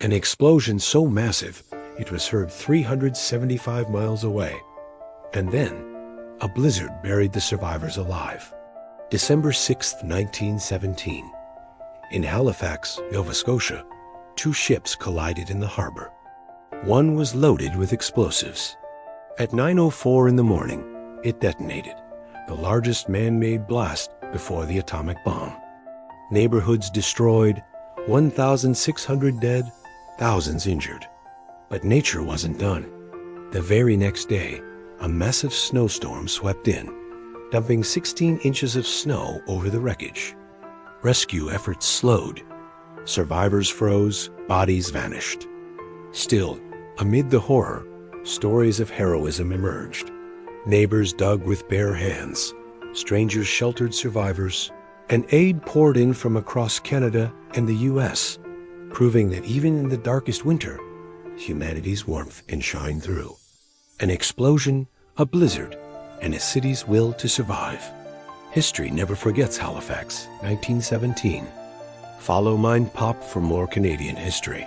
An explosion so massive it was heard 375 miles away. And then, a blizzard buried the survivors alive. December 6, 1917. In Halifax, Nova Scotia, two ships collided in the harbor. One was loaded with explosives. At 9:04 in the morning, it detonated, the largest man-made blast before the atomic bomb. Neighborhoods destroyed, 1,600 dead, thousands injured. But nature wasn't done. The very next day, a massive snowstorm swept in, dumping 16 inches of snow over the wreckage. Rescue efforts slowed. Survivors froze, bodies vanished. Still, amid the horror, stories of heroism emerged. Neighbors dug with bare hands, strangers sheltered survivors, and aid poured in from across Canada and the U.S., proving that even in the darkest winter, humanity's warmth can shine through. An explosion, a blizzard, and a city's will to survive. History never forgets Halifax, 1917. Follow Mind Pop for more Canadian history.